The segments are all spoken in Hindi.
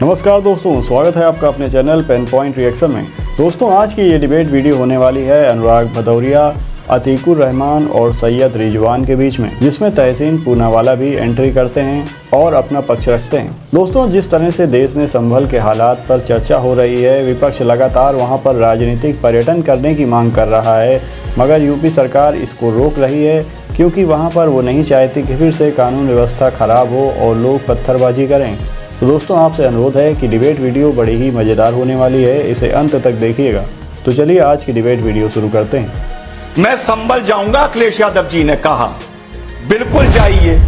नमस्कार दोस्तों, स्वागत है आपका अपने चैनल पेन पॉइंट रिएक्शन में। दोस्तों, आज की ये डिबेट वीडियो होने वाली है अनुराग भदौरिया, अतीकुर रहमान और सैयद रिजवान के बीच में, जिसमें तहसीन पूनावाला भी एंट्री करते हैं और अपना पक्ष रखते हैं। दोस्तों, जिस तरह से देश में संभल के हालात पर चर्चा हो रही है, विपक्ष लगातार वहां पर राजनीतिक पर्यटन करने की मांग कर रहा है, मगर यूपी सरकार इसको रोक रही है क्योंकि वहाँ पर वो नहीं चाहती कि फिर से कानून व्यवस्था खराब हो और लोग पत्थरबाजी करें। तो दोस्तों, आपसे अनुरोध है कि डिबेट वीडियो बड़ी ही मज़ेदार होने वाली है, इसे अंत तक देखिएगा। तो चलिए आज की डिबेट वीडियो शुरू करते हैं। मैं संभल जाऊंगा, अखिलेश यादव जी ने कहा। बिल्कुल जाइए,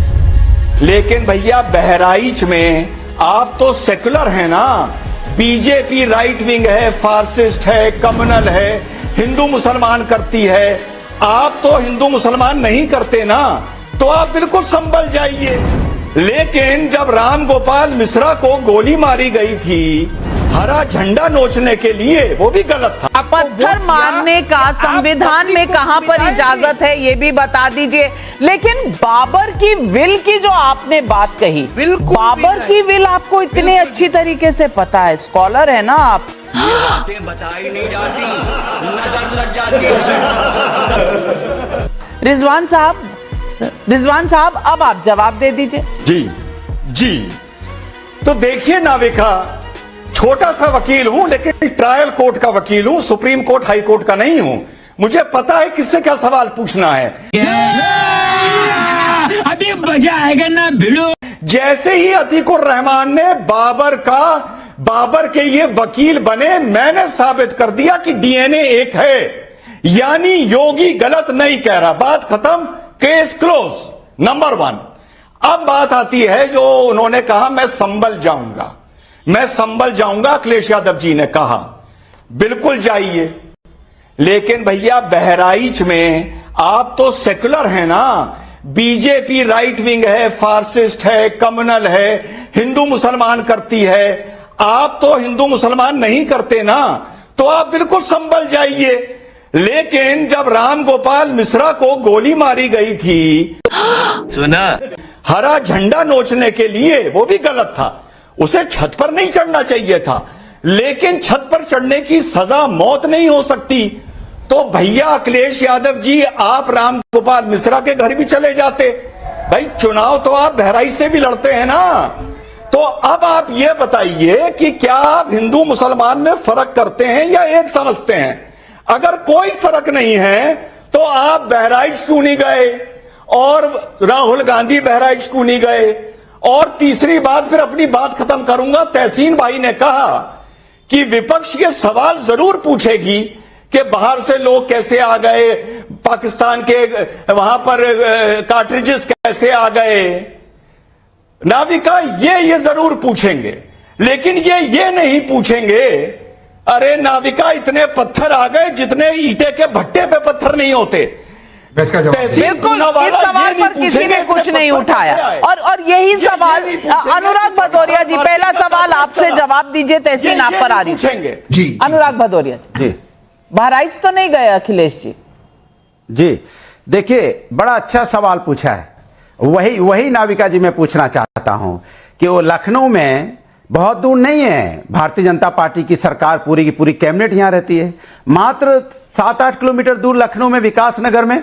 लेकिन भैया बहराइच में आप तो सेकुलर हैं ना। बीजेपी राइट विंग है, फासिस्ट है, कम्युनल है, हिंदू मुसलमान करती है। आप तो हिंदू मुसलमान नहीं करते ना, तो आप बिल्कुल संभल जाइए। लेकिन जब राम गोपाल मिश्रा को गोली मारी गई थी हरा झंडा नोचने के लिए, वो भी गलत था। पत्थर मारने का संविधान में कहां पर इजाजत है, ये भी बता दीजिए। लेकिन बाबर की विल की जो आपने बात कही, बाबर की विल आपको इतने अच्छी तरीके से पता है, स्कॉलर है ना आप। बताई नहीं जाती, नजर लग जाती है। रिजवान साहब, अब आप जवाब दे दीजिए। जी, तो देखिए नाविका, छोटा सा वकील हूं, लेकिन ट्रायल कोर्ट का वकील हूं, सुप्रीम कोर्ट हाई कोर्ट का नहीं हूं। मुझे पता है किससे क्या सवाल पूछना है। अभी मजा आएगा ना भिड़ो। जैसे ही अतीकुर रहमान ने बाबर के ये वकील बने, मैंने साबित कर दिया कि डीएनए एक है, यानी योगी गलत नहीं कह रहा। बात खत्म, केस क्लोज, नंबर 1। अब बात आती है जो उन्होंने कहा मैं संभल जाऊंगा, अखिलेश यादव जी ने कहा। बिल्कुल जाइए, लेकिन भैया बहराइच में आप तो सेकुलर हैं ना। बीजेपी राइट विंग है, फासिस्ट है, कम्युनल है, हिंदू मुसलमान करती है। आप तो हिंदू मुसलमान नहीं करते ना, तो आप बिल्कुल संभल जाइए। लेकिन जब राम गोपाल मिश्रा को गोली मारी गई थी सुना, हरा झंडा नोचने के लिए, वो भी गलत था। उसे छत पर नहीं चढ़ना चाहिए था, लेकिन छत पर चढ़ने की सजा मौत नहीं हो सकती। तो भैया अखिलेश यादव जी, आप राम गोपाल मिश्रा के घर भी चले जाते। भाई चुनाव तो आप बहराइच से भी लड़ते हैं ना। तो अब आप ये बताइए कि क्या आप हिंदू मुसलमान में फर्क करते हैं या एक समझते हैं? अगर कोई फर्क नहीं है तो आप बहराइच क्यों नहीं गए, और राहुल गांधी बहराइच क्यों नहीं गए? और तीसरी बात, फिर अपनी बात खत्म करूंगा। तहसीन भाई ने कहा कि विपक्ष ये सवाल जरूर पूछेगी कि बाहर से लोग कैसे आ गए, पाकिस्तान के वहां पर कार्ट्रिजेस कैसे आ गए। नाविका ये जरूर पूछेंगे, लेकिन ये नहीं पूछेंगे अरे नाविका, इतने पत्थर आ गए जितने ईंटे के भट्टे पे पत्थर नहीं होते। बिल्कुल, इस सवाल पर किसी ने कुछ नहीं उठाया। और यही सवाल अनुराग भदौरिया जी, पहला सवाल आपसे जवाब दीजिए। तहसीन आप पर आ रही है जी। अनुराग भदौरिया जी, बहराइच तो नहीं गए अखिलेश जी। देखिए, बड़ा अच्छा सवाल पूछा है। वही नाविका जी मैं पूछना चाहता हूं कि वो लखनऊ में बहुत दूर नहीं है, भारतीय जनता पार्टी की सरकार पूरी की पूरी कैबिनेट यहां रहती है। मात्र 7-8 किलोमीटर दूर लखनऊ में विकास नगर में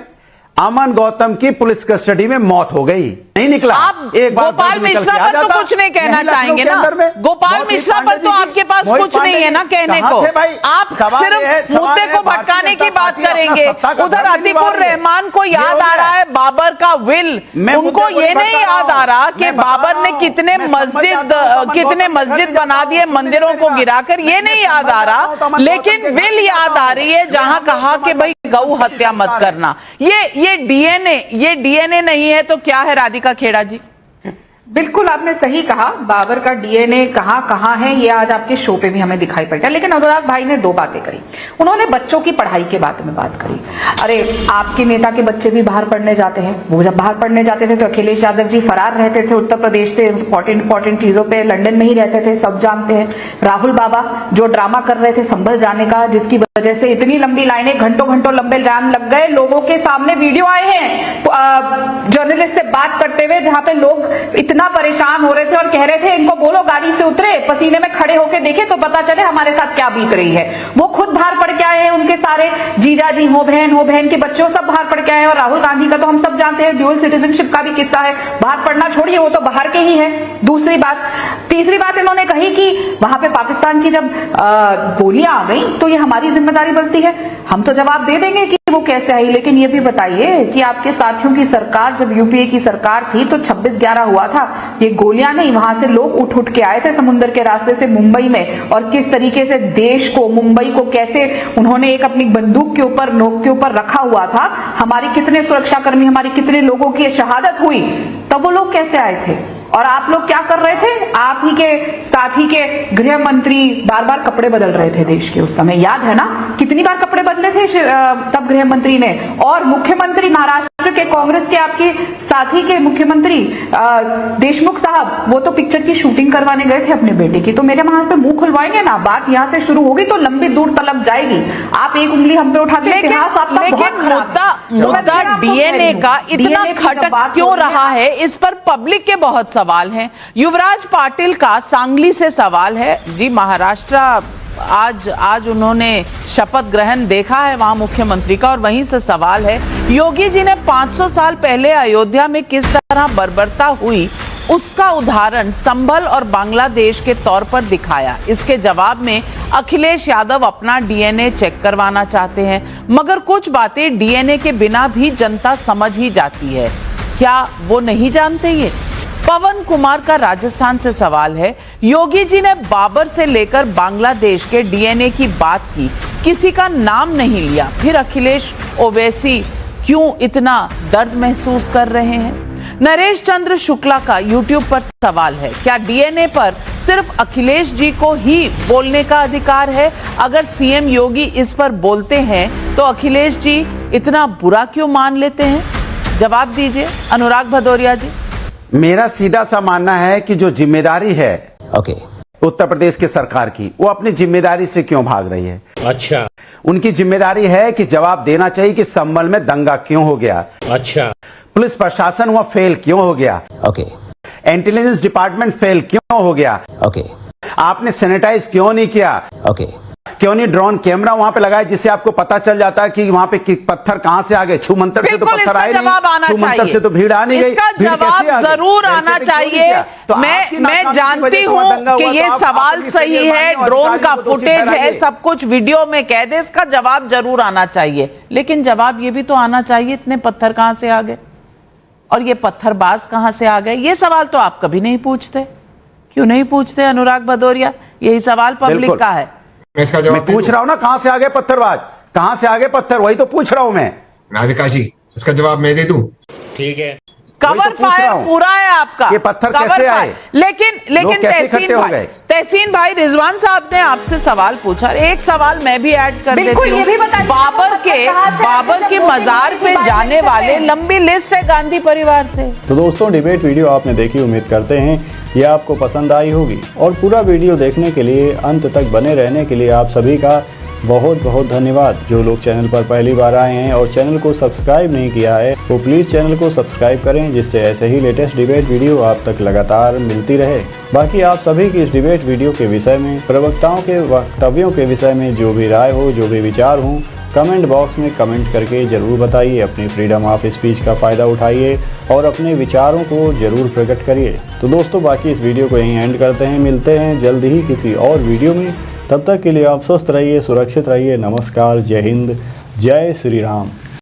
अमन गौतम की पुलिस कस्टडी में मौत हो गई, नहीं निकला। आप एक बार गोपाल मिश्रा पर तो कुछ नहीं कहना चाहेंगे ना? गोपाल मिश्रा पर तो आपके पास कुछ नहीं है ना कहने को। आप सिर्फ मुद्दे को भटकाने की बात करेंगे। उधर अतीकुर रहमान को याद आ रहा है बाबर का विल, उनको ये नहीं याद आ रहा कि बाबर ने कितने मस्जिद बना दिए मंदिरों को गिराकर, ये नहीं याद आ रहा। लेकिन विल याद आ रही है जहां कहा कि भाई गौ हत्या मत करना। ये डीएनए नहीं है तो क्या है राधिका खेड़ा जी? बिल्कुल आपने सही कहा, बाबर का डीएनए कहां है ये आज आपके शो पे भी हमें दिखाई पड़ता है। लेकिन अनुराग भाई ने 2 बातें करी। उन्होंने बच्चों की पढ़ाई के बारे में बात करी। अरे आपके नेता के बच्चे भी बाहर पढ़ने जाते हैं। वो जब बाहर पढ़ने जाते थे तो अखिलेश यादव जी फरार रहते थे उत्तर प्रदेश से इंपॉर्टेंट चीजों पे, लंदन में ही रहते थे, सब जानते हैं। राहुल बाबा जो ड्रामा कर रहे थे संभल जाने का, जिसकी वजह से इतनी लंबी लाइनें, घंटों लंबे जाम लग गए। लोगों के सामने वीडियो आए हैं जर्नलिस्ट से बात करते हुए, जहां पे लोग इतने इतना परेशान हो रहे थे और कह रहे थे इनको बोलो गाड़ी से उतरे, पसीने में खड़े होके देखे तो पता चले हमारे साथ क्या बीत रही है। वो खुद बाहर पड़ के आए हैं, उनके सारे जीजा जी हो बहन के बच्चों सब बाहर पड़ के आए हैं। और राहुल गांधी का तो हम सब जानते हैं ड्यूअल सिटीजनशिप का भी किस्सा है, बाहर पड़ना छोड़िए वो तो बाहर के ही है। दूसरी बात, तीसरी बात इन्होंने कही कि वहां पे पाकिस्तान की जब गोलियां आ गई तो ये हमारी जिम्मेदारी बनती है। हम तो जवाब दे देंगे कि वो कैसे आई, लेकिन ये भी बताइए कि आपके साथियों की सरकार जब यूपीए की सरकार थी तो 26/11 हुआ था, ये गोलियां नहीं, वहां से लोग उठ के आए थे समुद्र के रास्ते से मुंबई में, और किस तरीके से देश को, मुंबई को कैसे उन्होंने एक अपनी बंदूक के ऊपर, नोक के ऊपर रखा हुआ था। हमारी कितने सुरक्षाकर्मी, हमारी कितने लोगों की शहादत हुई, तब वो लोग कैसे आए थे? और आप लोग क्या कर रहे थे? आप ही के साथी के गृह मंत्री बार बार कपड़े बदल रहे थे देश के, उस समय याद है ना कितनी बार कपड़े बदले थे तब गृह मंत्री ने। और मुख्यमंत्री महाराष्ट्र के कांग्रेस के आपके साथी के मुख्यमंत्री देशमुख साहब, वो तो पिक्चर की शूटिंग करवाने गए थे अपने बेटे की। तो मेरे वहां पे मुंह खुलवाएंगे ना, बात यहां से शुरू होगी तो लंबी दूर तलक जाएगी। आप एक उंगली हम पे उठाते हैं, इतिहास आपका बहुत खराब है। मुद्दा डीएनए का इतना खटक क्यों रहा है, इस पर पब्लिक के बहुत सवाल हैं। युवराज पाटिल का सांगली से सवाल है जी। महाराष्ट्र आज उन्होंने शपथ ग्रहण देखा है वहां मुख्यमंत्री का, और वहीं से सवाल है, योगी जी ने 500 साल पहले अयोध्या में किस तरह बर्बरता हुई उसका उदाहरण संभल और बांग्लादेश के तौर पर दिखाया। इसके जवाब में अखिलेश यादव अपना डीएनए चेक करवाना चाहते हैं, मगर कुछ बातें डीएनए के बिना भी जनता समझ ही जाती है। क्या वो नहीं जानते ये? पवन कुमार का राजस्थान से सवाल है, योगी जी ने बाबर से लेकर बांग्लादेश के डीएनए की बात की, किसी का नाम नहीं लिया, फिर अखिलेश ओवैसी क्यों इतना दर्द महसूस कर रहे हैं? नरेश चंद्र शुक्ला का यूट्यूब पर सवाल है, क्या डीएनए पर सिर्फ अखिलेश जी को ही बोलने का अधिकार है? अगर सीएम योगी इस पर बोलते हैं तो अखिलेश जी इतना बुरा क्यों मान लेते हैं? जवाब दीजिए अनुराग भदौरिया जी। मेरा सीधा सा मानना है कि जो जिम्मेदारी है उत्तर प्रदेश की सरकार की, वो अपनी जिम्मेदारी से क्यों भाग रही है? अच्छा, उनकी जिम्मेदारी है कि जवाब देना चाहिए कि संभल में दंगा क्यों हो गया। अच्छा, पुलिस प्रशासन वहां फेल क्यों हो गया? इंटेलिजेंस डिपार्टमेंट फेल क्यों हो गया? आपने सैनिटाइज क्यों नहीं किया? क्यों नहीं ड्रोन कैमरा वहां पे लगाया जिससे आपको पता चल जाता है कि वहां पे पत्थर कहां से आ गए? छू मंतर से तो पत्थर आए नहीं, छू मंतर से तो भीड़ आ नहीं गई। इसका जवाब जरूर आना चाहिए। मैं जानती हूं कि ये सवाल सही है, ड्रोन का फुटेज है, सब कुछ वीडियो में कैद है, इसका जवाब जरूर आना चाहिए, लेकिन जवाब ये भी तो आना चाहिए इतने पत्थर कहां से आ गए और ये पत्थरबाज कहां से आ गए? ये सवाल तो आप कभी नहीं पूछते। क्यों नहीं पूछते अनुराग भदौरिया? यही सवाल पब्लिक का है। मैं पूछ रहा हूं ना, कहां से आ गए पत्थरबाज, कहां से आ गए पत्थर, वही तो पूछ रहा हूं मैं। नाविका जी, इसका जवाब मैं दे दूं? ठीक है। कवर फायर पूरा है आपका। ये पत्थर कैसे आए? लेकिन तहसीन भाई रिजवान साहब ने आपसे सवाल पूछा, एक सवाल मैं भी ऐड कर देती हूँ। बाबर के मजार पे जाने वाले लंबी लिस्ट है गांधी परिवार से। तो दोस्तों, डिबेट वीडियो आपने देखी, उम्मीद करते हैं ये आपको पसंद आई होगी, और पूरा वीडियो देखने के लिए, अंत तक बने रहने के लिए आप सभी का बहुत बहुत धन्यवाद। जो लोग चैनल पर पहली बार आए हैं और चैनल को सब्सक्राइब नहीं किया है वो प्लीज़ चैनल को सब्सक्राइब करें, जिससे ऐसे ही लेटेस्ट डिबेट वीडियो आप तक लगातार मिलती रहे। बाकी आप सभी की इस डिबेट वीडियो के विषय में, प्रवक्ताओं के वक्तव्यों के विषय में जो भी राय हो, जो भी विचार हो, कमेंट बॉक्स में कमेंट करके ज़रूर बताइए। अपनी फ्रीडम ऑफ स्पीच का फ़ायदा उठाइए और अपने विचारों को ज़रूर प्रकट करिए। तो दोस्तों, बाकी इस वीडियो को यहीं एंड करते हैं, मिलते हैं जल्द ही किसी और वीडियो में। तब तक के लिए आप स्वस्थ रहिए, सुरक्षित रहिए। नमस्कार, जय हिंद, जय श्री राम।